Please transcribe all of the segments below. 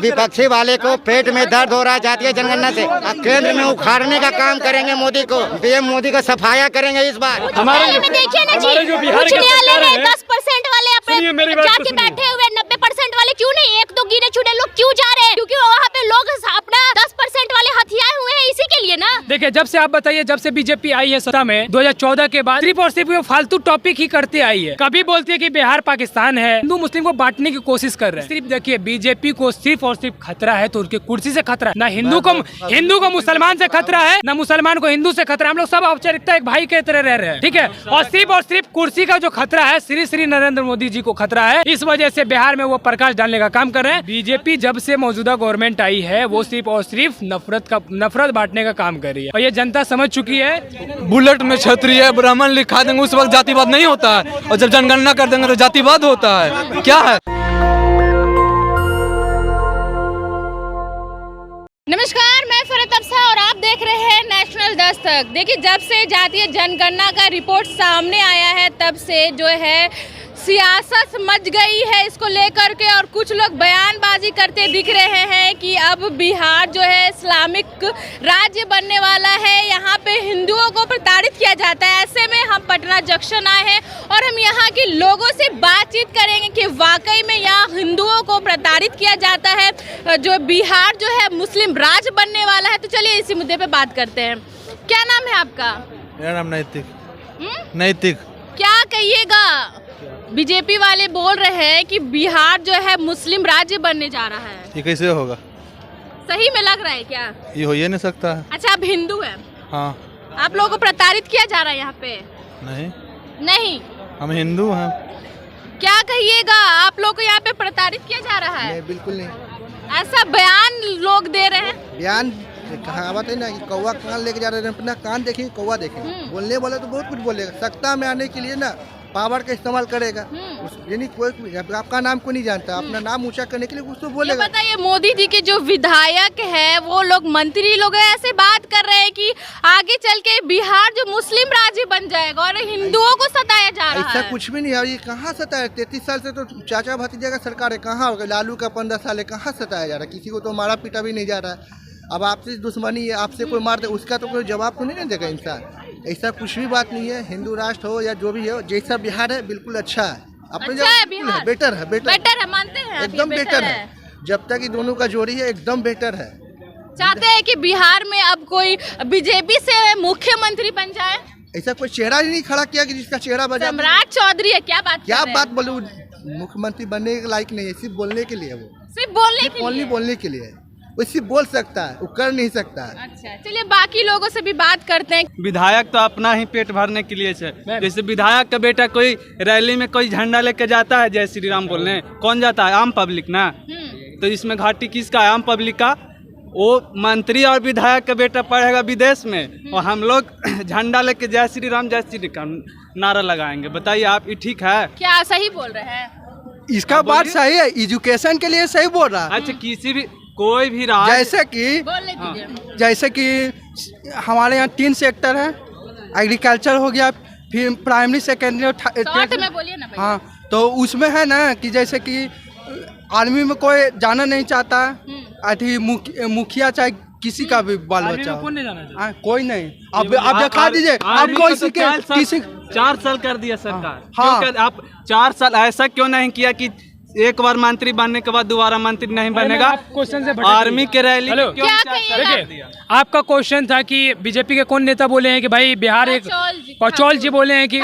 विपक्षी वाले को पेट में दर्द हो रहा है जातीय जनगणना से, अब केंद्र में उखाड़ने का काम करेंगे मोदी को। पीएम मोदी का सफाया करेंगे इस बार। हमारे देखिए ना जी, उच्च न्यायालय में 10% वाले अपने जाके बैठे हुए, 90% वाले क्यों नहीं, एक दो गिने चुने लोग क्यों जा रहे हैं? क्योंकि वहाँ पे लोग अपना 10% वाले हथियाए हुए हैं इसी के लिए ना। देखिए, जब से आप बताइए, जब से बीजेपी आई है सत्ता में 2014 के बाद, सिर्फ और सिर्फ वो फालतू टॉपिक ही करते आई है। कभी बोलती है कि बिहार पाकिस्तान है, हिंदू मुस्लिम को बांटने की कोशिश कर रहे हैं। सिर्फ देखिए, बीजेपी को सिर्फ और सिर्फ खतरा है तो उनके कुर्सी से खतरा है, ना हिंदू को मुसलमान से खतरा है, ना मुसलमान को हिंदू से खतरा है। हम लोग सब औपचारिकता एक भाई के तरह रह रहे हैं, ठीक है। और सिर्फ कुर्सी का जो खतरा है, श्री नरेंद्र मोदी जी को खतरा है। इस वजह से बिहार में वो प्रकाश डालने का काम कर रहे हैं। बीजेपी जब से मौजूदा गवर्नमेंट आई है, वो सिर्फ और सिर्फ नफरत बांटने का काम कर रही है और ये जनता समझ चुकी है। बुलेट में क्षत्रिय ब्राह्मण लिखा देंगे, उस वक्त जातिवाद नहीं होता है, और जब जनगणना कर देंगे तो जातिवाद होता है। क्या है? नमस्कार, मैं फरत अफसा और आप देख रहे हैं नेशनल दस्तक। देखिए, जब से जातीय जनगणना का रिपोर्ट सामने आया है, तब से जो है सियासत मच गई है इसको लेकर के, और कुछ लोग बयानबाजी करते दिख रहे हैं कि अब बिहार जो है इस्लामिक राज्य बनने वाला है, यहाँ पे हिंदुओं को प्रताड़ित किया जाता है। ऐसे में हम पटना जंक्शन आए हैं और हम यहाँ के लोगों से बातचीत करेंगे कि वाकई में यहाँ हिंदुओं को प्रताड़ित किया जाता है, जो बिहार जो है मुस्लिम राज्य बनने वाला है। तो चलिए इसी मुद्दे पे बात करते हैं। क्या नाम है आपका? मेरा नाम नैतिक। नैतिक क्या कहिएगा, बीजेपी वाले बोल रहे हैं कि बिहार जो है मुस्लिम राज्य बनने जा रहा है, ये कैसे होगा? सही में लग रहा है क्या? ये हो ही नहीं सकता है। अच्छा, आप हिंदू हैं? हाँ। आप लोगों को प्रताड़ित किया जा रहा है यहाँ पे? नहीं, हम हिंदू हैं। क्या कहिएगा, आप लोग को यहाँ पे प्रताड़ित किया जा रहा है? नहीं, बिल्कुल नहीं। ऐसा बयान लोग दे रहे हैं। बयान कहावत है ना कि कौवा कान लेके जा रहे हैं, अपना कान देखेंगे कौवा देखेंगे। बोलने वाले तो बहुत कुछ बोलेगा, सत्ता में आने के लिए ना पावर का इस्तेमाल करेगा। यानी कोई आपका नाम को नहीं जानता, अपना नाम ऊंचा करने के लिए कुछ तो बोलेगा। बताइए, मोदी जी के जो विधायक है, वो लोग मंत्री लोग हैं, ऐसे बात कर रहे हैं कि आगे चल के बिहार जो मुस्लिम राज्य बन जाएगा और हिंदुओं को सताया जा रहा है। ऐसा कुछ भी नहीं है, ये कहाँ सताया? 33 साल से तो चाचा भतीजा का सरकार है, कहाँ होगा? लालू का 15 साल है, कहाँ सताया जा रहा है? किसी को तो मारा पीटा भी नहीं जा रहा है। अब आपसे दुश्मनी है, आपसे कोई मार दे, उसका तो कोई जवाब तो नहीं देगा इंसान। ऐसा कुछ भी बात नहीं है। हिंदू राष्ट्र हो या जो भी हो, जैसा बिहार है बिल्कुल अच्छा है। अपने अच्छा है बिहार? बेटर है, बेटर है, मानते हैं? एकदम बेटर है। जब तक ये दोनों का जोड़ी है, एकदम बेटर है। चाहते हैं कि बिहार में अब कोई बीजेपी से मुख्यमंत्री बन जाए? ऐसा कोई चेहरा ही नहीं खड़ा किया कि जिसका चेहरा बजा। सम्राट चौधरी है, क्या बात बोलूं? मुख्यमंत्री बनने के लायक नहीं है, सिर्फ बोलने के लिए। वो सिर्फ बोलने के लिए वो सिर्फ बोल सकता है, वो कर नहीं सकता है। अच्छा, चलिए बाकी लोगों से भी बात करते हैं। विधायक तो अपना ही पेट भरने के लिए है। जैसे विधायक का बेटा कोई रैली में कोई झंडा लेके जाता है, जय श्री राम बोलने, कौन जाता है? आम पब्लिक ना। तो इसमें घाटी किसका है? आम पब्लिक का। वो मंत्री और विधायक का बेटा पढ़ेगा विदेश में और हम लोग झंडा लेके जय श्री राम नारा लगाएंगे। बताइए आप, ये ठीक है? क्या सही बोल रहे हैं? इसका बात सही है, एजुकेशन के लिए सही बोल रहा है। अच्छा, किसी भी कोई भी राज्य, जैसे कि हमारे यहाँ 3 सेक्टर है, एग्रीकल्चर हो गया, फिर प्राइमरी सेकेंडरी में बोलिए ना भैया। हाँ, तो उसमें है ना कि जैसे कि आर्मी में कोई जाना नहीं चाहता, अथी मुखिया चाहे किसी का भी बाल बच्चा हो, कोई नहीं। अब दिखा दीजिए, आप किसी 4 साल कर दिया सरकार। हाँ। आप 4 साल ऐसा क्यों नहीं किया कि एक बार मंत्री बनने के बाद दोबारा मंत्री नहीं बनेगा? क्वेश्चन से आर्मी के रैली देखिए, आपका क्वेश्चन था कि बीजेपी के कौन नेता बोले हैं कि भाई बिहार एक पचौल जी बोले हैं कि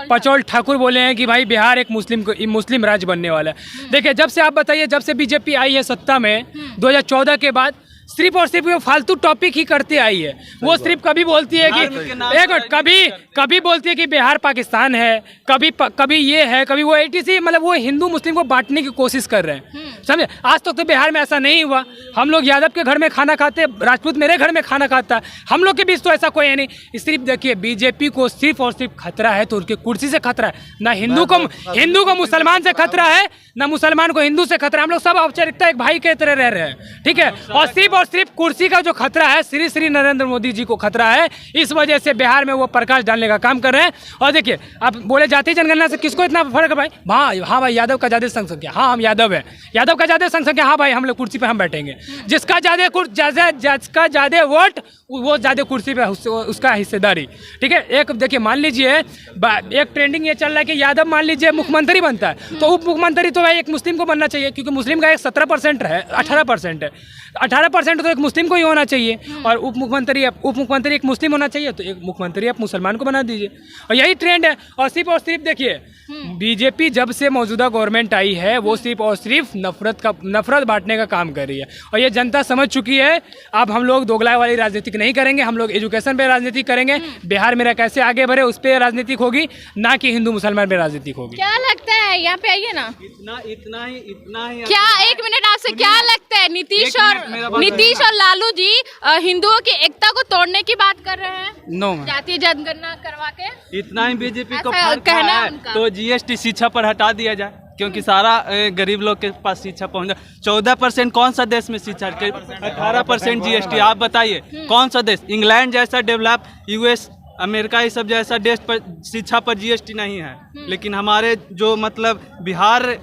पचौल ठाकुर बोले हैं कि भाई बिहार एक मुस्लिम राज्य बनने वाला है। देखिए, जब से आप बताइए, जब से बीजेपी आई है सत्ता में 2014 के बाद, सिर्फ और सिर्फ वो फालतू टॉपिक ही करते आई है। वो सिर्फ कभी बोलती है कि एक मिनट, कभी बोलती है कि बिहार पाकिस्तान है, कभी ये है, कभी वो ATC, मतलब वो हिंदू मुस्लिम को बांटने की कोशिश कर रहे हैं। समझे? आज तक तो बिहार में ऐसा नहीं हुआ। हम लोग यादव के घर में खाना खाते, राजपूत मेरे घर में खाना खाता, हम लोग के बीच तो ऐसा कोई है नहीं। सिर्फ देखिए, बीजेपी को सिर्फ और सिर्फ खतरा है तो उनके कुर्सी से खतरा है, ना हिंदू को मुसलमान से खतरा है, ना मुसलमान को हिंदू से खतरा है। हम लोग सब औपचारिकता एक भाई के तरह रह रहे हैं, ठीक है। और सिर्फ और सिर्फ कुर्सी का जो खतरा है श्री श्री नरेंद्र मोदी जी को खतरा है। इस वजह से बिहार में वो प्रकाश डालने का काम कर रहे हैं। और देखिए आप बोले जातीय जनगणना से किसको इतना फर्क है भाई? हाँ भाई यादव का ज़्यादा संख्या, हाँ हम यादव है, यादव का ज़्यादा संख्या, हाँ भाई हम लोग कुर्सी पे हम बैठेंगे। जिसका ज़्यादा वोट वो ज़्यादा कुर्सी पे उसका हिस्सेदारी। ठीक है, एक देखिए मान लीजिए एक ट्रेंडिंग ये चल रहा है कि यादव मान लीजिए मुख्यमंत्री बनता है तो उप मुख्यमंत्री तो भाई एक मुस्लिम को बनना चाहिए, क्योंकि मुस्लिम का एक 17% है, 18% है, 18% तो एक मुस्लिम को ही होना चाहिए। और उप मुख्यमंत्री एक मुस्लिम होना चाहिए, तो एक मुख्यमंत्री आप मुसलमान को बना दीजिए। और यही ट्रेंड है। और सिर्फ देखिए बीजेपी जब से मौजूदा गवर्नमेंट आई है वो सिर्फ और सिर्फ नफरत बांटने का काम कर रही है। और ये जनता समझ चुकी है। अब हम लोग दोगला वाली राजनीति नहीं करेंगे, हम लोग एजुकेशन पे राजनीति करेंगे। बिहार मेरा कैसे आगे बढ़े उस पर राजनीति होगी, ना कि हिंदू मुसलमान पे राजनीति होगी। क्या लगता है, यहाँ पे आइए ना, इतना ही क्या एक मिनट आपसे क्या लगता है नीतीश और लालू जी हिंदुओं की एकता को तोड़ने की बात कर रहे हैं? नो जातीय जनगणना करवा के इतना ही बीजेपी को ऐसा फर्क कहना है उनका। तो जीएसटी शिक्षा पर हटा दिया जाए, क्योंकि सारा गरीब लोग के पास शिक्षा पहुंच जाए। 14% कौन सा देश में शिक्षा, 18% जीएसटी। आप बताइए कौन सा देश, इंग्लैंड जैसा डेवलप, यूएस अमेरिका ये सब जैसा देश पर शिक्षा पर जीएसटी नहीं है। लेकिन हमारे जो मतलब बिहार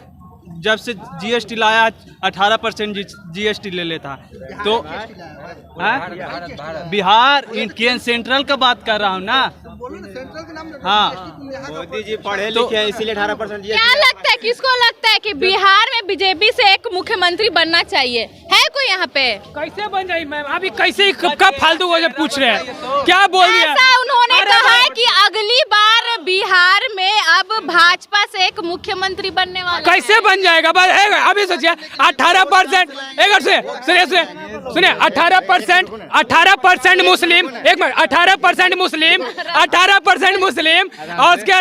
जब से जीएसटी लाया 18% जीएसटी ले लेता। तो बिहार इंडियन सेंट्रल का बात कर रहा हूँ ना। हाँ मोदी जी पढ़े लिखे हैं इसीलिए 18% क्या लगता है, किसको लगता है कि बिहार में बीजेपी से एक मुख्यमंत्री बनना चाहिए? है कोई यहाँ पे? कैसे बन जाए मैम? अभी कैसे कब फालतू को जब पूछ रहे हैं क्या बोल दिया? ऐसा उन्होंने कहा है कि अगली बार बिहार में अब भाजपा से एक मुख्यमंत्री बनने वाला है। कैसे बन जाएगा? अभी सोचिए 18% सुनिए 18% मुस्लिम, एक मिनट 18% मुस्लिम, 18% मुस्लिम और उसके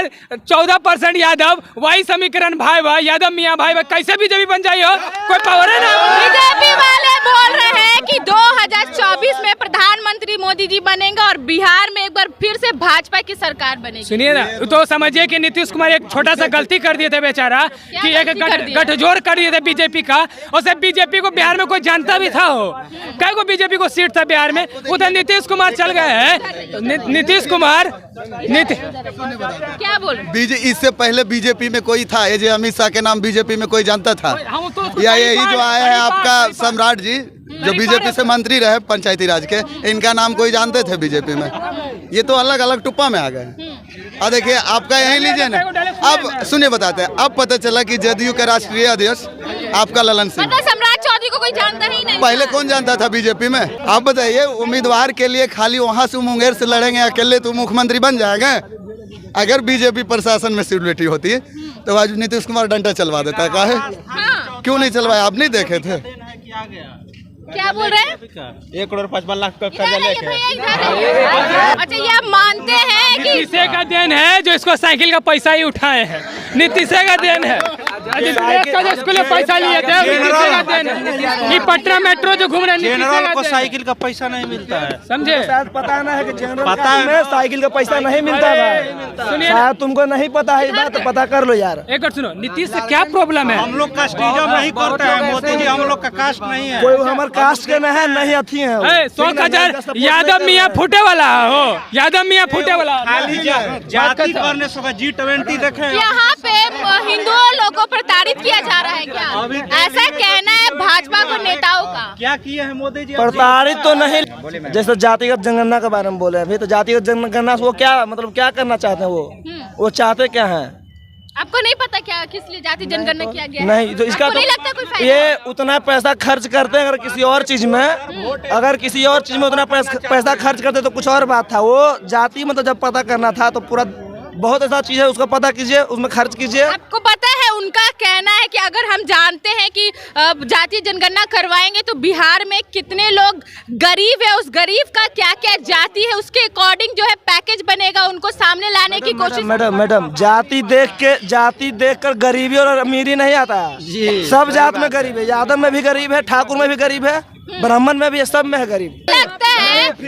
14% यादव, वही समीकरण भाई यादव मियाँ भाई कैसे बीजेपी बन जाए? हो कोई पावर है ना? बीजेपी वाले बोल रहे हैं कि 2024 में प्रधानमंत्री मोदी जी बनेंगे और बिहार में एक बार फिर से भाजपा की सरकार बनेगी। सुनिए ना, तो समझिए कि नीतीश कुमार एक छोटा सा गलती कर दिए थे बेचारा, कि एक गठजोड़ कर दिए थे बीजेपी का। और सिर्फ बीजेपी को बिहार में कोई जानता भी था हो, कई को बीजेपी को सीट था बिहार में, उधर नीतीश कुमार चल गए हैं। नीतीश कुमार क्या बोल इससे पहले बीजेपी में कोई था? ये जो अमित शाह के नाम बीजेपी में कोई जानता था? या यही जो आए हैं आपका सम्राट जी जो बीजेपी से मंत्री रहे पंचायती राज के, इनका नाम कोई जानते थे बीजेपी में? ये तो अलग अलग टुप्पा में आ गए। अब देखिए आपका यही लीजिए ना, अब सुनिए बताते हैं, अब पता चला कि जदयू के राष्ट्रीय अध्यक्ष आपका ललन सिंह, सम्राट चौधरी को कोई जानता ही नहीं। पहले कौन जानता था बीजेपी में? आप बताइए, उम्मीदवार के लिए खाली वहाँ से मुंगेर से लड़ेंगे अकेले तो मुख्यमंत्री बन जाएंगे? अगर बीजेपी प्रशासन में सिक्योरिटी होती तो आज नीतीश कुमार डंडा चलवा देता। काहे क्यों नहीं चलवाया? आप नहीं देखे थे? क्या बोल रहे हैं? 1 करोड़ 55 लाख का कर्जा लेके। अच्छा, ये आप मानते हैं कि नीतीश का देन है जो इसको साइकिल का पैसा ही उठाए हैं? नीतीश का देन है स्कूल में पैसा लिए थे, नीतीश का देन है। ये पटना मेट्रो जो घूम रहे हैं, जनरल को साइकिल का पैसा नहीं मिलता है, समझे? पता ना है कि जनरल पता है साइकिल का पैसा नहीं मिलता है। शायद तुमको नहीं पता है, बात पता कर लो यार। एक बार सुनो, नीतीश से क्या प्रॉब्लम है? हम लोग कास्टिज्म नहीं करते हैं मोदी जी, हम लोग का कास्ट नहीं है। कोई हमारे कास्ट के नहीं है, नहीं अथी है। 100,000 यादव मियाँ फूटे वाला हो, यादव मियाँ फूटे वाला खाली जाति करने से G20 देखे। यहाँ पे हिंदू लोगों को प्रताड़ित किया जा रहा है क्या? ऐसा कहना है भाजपा को नेताओं का। क्या किए हैं मोदी जी? प्रताड़ित तो नहीं, जैसे जातिगत जनगणना के बारे में बोले अभी, तो जातिगत जनगणना से वो क्या मतलब क्या करना चाहते हैं? वो चाहते क्या हैं? आपको नहीं पता क्या किस लिए जाति जनगणना किया गया? नहीं, तो इसका आपको नहीं लगता कोई फायदा? ये उतना पैसा खर्च करते हैं, अगर किसी और चीज में उतना पैसा खर्च करते तो कुछ और बात था। वो जाति मतलब जब पता करना था तो पूरा बहुत ऐसा चीज है, उसको पता कीजिए, उसमें खर्च कीजिए। आपको पता है उनका कहना है कि अगर हम जानते हैं कि जातीय जनगणना करवाएंगे तो बिहार में कितने लोग गरीब है, उस गरीब का क्या क्या जाति है, उसके अकॉर्डिंग जो है पैकेज बनेगा, उनको सामने लाने की कोशिश। मैडम जाति देख कर गरीबी और अमीरी नहीं आता है। सब जात में गरीब है, यादव में भी गरीब है, ठाकुर में भी गरीब है, ब्राह्मण में भी है, सब में है गरीब। लगता है कि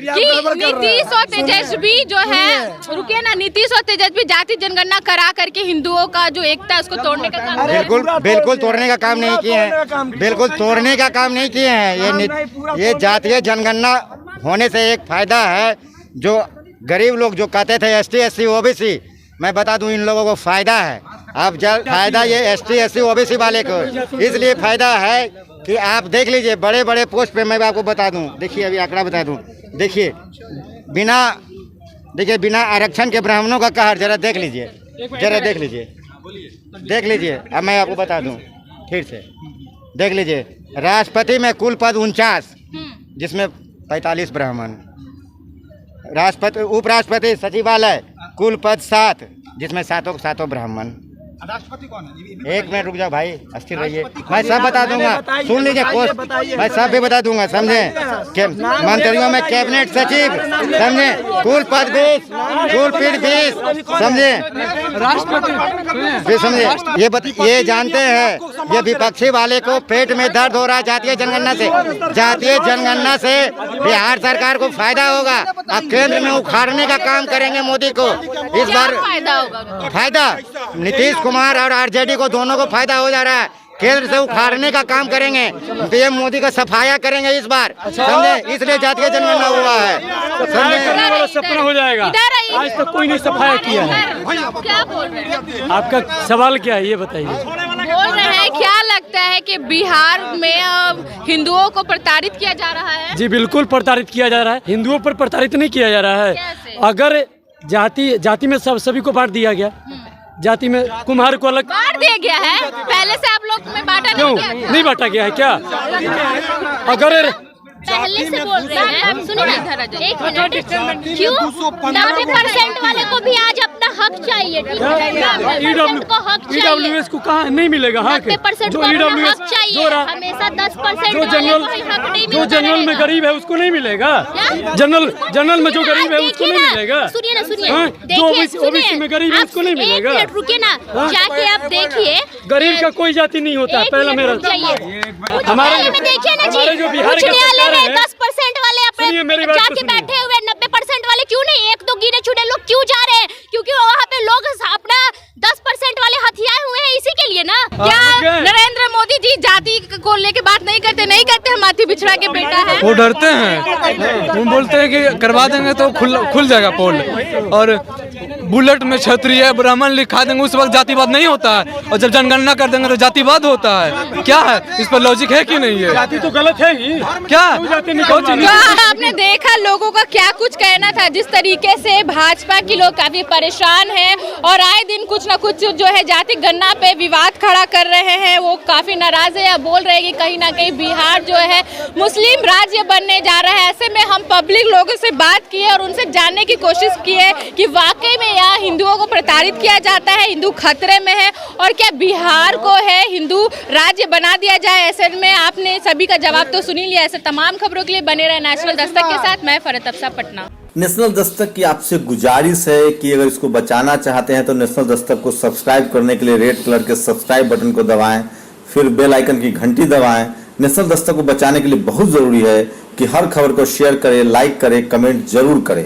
नीतीश और तेजस्वी जो है, रुकिए ना, नीतीश और तेजस्वी जाति जनगणना करा करके हिंदुओं का जो एकता है उसको तोड़ने का काम बिल्कुल तोड़ने का काम नहीं किए हैं, बिल्कुल तोड़ने का काम नहीं किए हैं। ये जातीय जनगणना होने से एक फायदा है, जो गरीब लोग जो कहते थे ST SC OBC, मैं बता दूं इन लोगों को फायदा है। अब जब फायदा ये ST SC OBC वाले को इसलिए फायदा है कि आप देख लीजिए बड़े बड़े पोस्ट पे, मैं आपको बता दूं, देखिए अभी आंकड़ा बता दूं, देखिए बिना आरक्षण के ब्राह्मणों का कहर जरा देख लीजिए, देख लीजिए। अब मैं आपको बता दूं फिर से, देख लीजिए, राष्ट्रपति में कुल पद 49, जिसमें 45 ब्राह्मण, राष्ट्रपति उपराष्ट्रपति सचिवालय कुल पद 7, जिसमें सातों ब्राह्मण। राष्ट्रपति कौन है? एक मिनट रुक जाओ भाई, अस्थिर रहिए, मैं सब बता दूंगा, सुन लीजिए, मैं सब भी बता दूंगा, समझे। मंत्रियों में कैबिनेट सचिव, समझे, कुल पद 20, कुल पीठ 20, समझे, राष्ट्रपति समझे। ये जानते हैं, ये विपक्षी वाले को पेट में दर्द हो रहा है जातीय जनगणना से। जातीय जनगणना से बिहार सरकार को फायदा होगा। अब केंद्र में उखाड़ने का काम करेंगे मोदी को इस बार। फायदा नीतीश कुमार और RJD को दोनों को फायदा हो जा रहा है। केंद्र से उखाड़ने का काम करेंगे, PM मोदी का सफाया करेंगे इस बार, समझे, इसलिए जातीय जनगणना हुआ है, समझे। सपना हो जाएगा, आज तक कोई नहीं सफाया किया है। क्या बोल रहे हैं? आपका सवाल क्या है ये बताइए। बोल रहे हैं क्या लगता है कि बिहार में हिंदुओं को प्रताड़ित किया जा रहा है? जी बिल्कुल प्रताड़ित किया जा रहा है, हिंदुओं पर प्रताड़ित नहीं किया जा रहा है। अगर जाति में सभी को बांट दिया गया, जाति में कुम्हार को अलग बांट दिया गया है, पहले से आप लोग में बांटा नहीं गया था? नहीं बांटा गया है क्या? अगर पहले से बोल रहे हैं, सुनिए ना, इधर आ जाइए, एक मिनट। क्यों 90% वाले को भी आज अपना हक चाहिए, ठीक है? EWS को कहाँ नहीं मिलेगा? हाँ, 90% को अपना हक चाहिए, हमेशा 10% जो जनरल में गरीब है उसको नहीं मिलेगा। जनरल में जो गरीब है उसको नहीं मिलेगा। सुनिए ना, सुनिए, जो OBC में गरीब है उसको नहीं मिलेगा। रुकिए ना, जाके आप देखिए, गरीब का कोई जाति नहीं होता। पहला मेरा हमारे देखिए ना जी, जो बिहार का 10% वाले अपने जाके बैठे हुए, 90% वाले क्यों नहीं? एक दो गिने चुने लोग क्यों जा रहे हैं? क्योंकि वहाँ पे लोग अपना 10% वाले हथियाए हुए हैं, इसी के लिए ना। क्या नरेंद्र मोदी जी जाति को लेके बात नहीं करते हम अति पिछड़ा के बेटा है? वो डरते हैं, वो बोलते हैं कि करवा देंगे तो खुल जाएगा पोल, और बुलेट में क्षत्रिय ब्राह्मण लिखा देंगे उस वक्त जातिवाद नहीं होता है, और जब जनगणना कर देंगे तो जातिवाद होता है। क्या है इस पर लॉजिक है कि नहीं है? जाति तो गलत है ही क्या? आपने देखा लोगों का क्या कुछ कहना था, जिस तरीके से भाजपा के लोग काफी परेशान हैं और आए दिन कुछ न कुछ जो है जाति गणना पे विवाद खड़ा कर रहे हैं। वो काफी नाराज है, बोल रहे हैं कि कहीं ना कहीं बिहार जो है मुस्लिम राज्य बनने जा रहा है। ऐसे में हम पब्लिक लोगों से बात किए और उनसे जानने की कोशिश की है कि वाकई में यहाँ हिंदुओं को प्रताड़ित किया जाता है, हिंदू खतरे में है, और क्या बिहार को है हिंदू राज्य बना दिया जाए। ऐसे में आपने सभी का जवाब तो सुन ही लिया। ऐसे तमाम खबरों के लिए बने रहे नेशनल दस्तक के साथ। मैं फरहत अफसा, पटना। नेशनल दस्तक की आपसे गुजारिश है कि अगर इसको बचाना चाहते हैं तो नेशनल दस्तक को सब्सक्राइब करने के लिए रेड कलर के सब्सक्राइब बटन को दबाएं, फिर बेल आइकन की घंटी दबाएं। नेशनल दस्तक को बचाने के लिए बहुत जरूरी है कि हर खबर को शेयर करें, लाइक करें, कमेंट जरूर करें।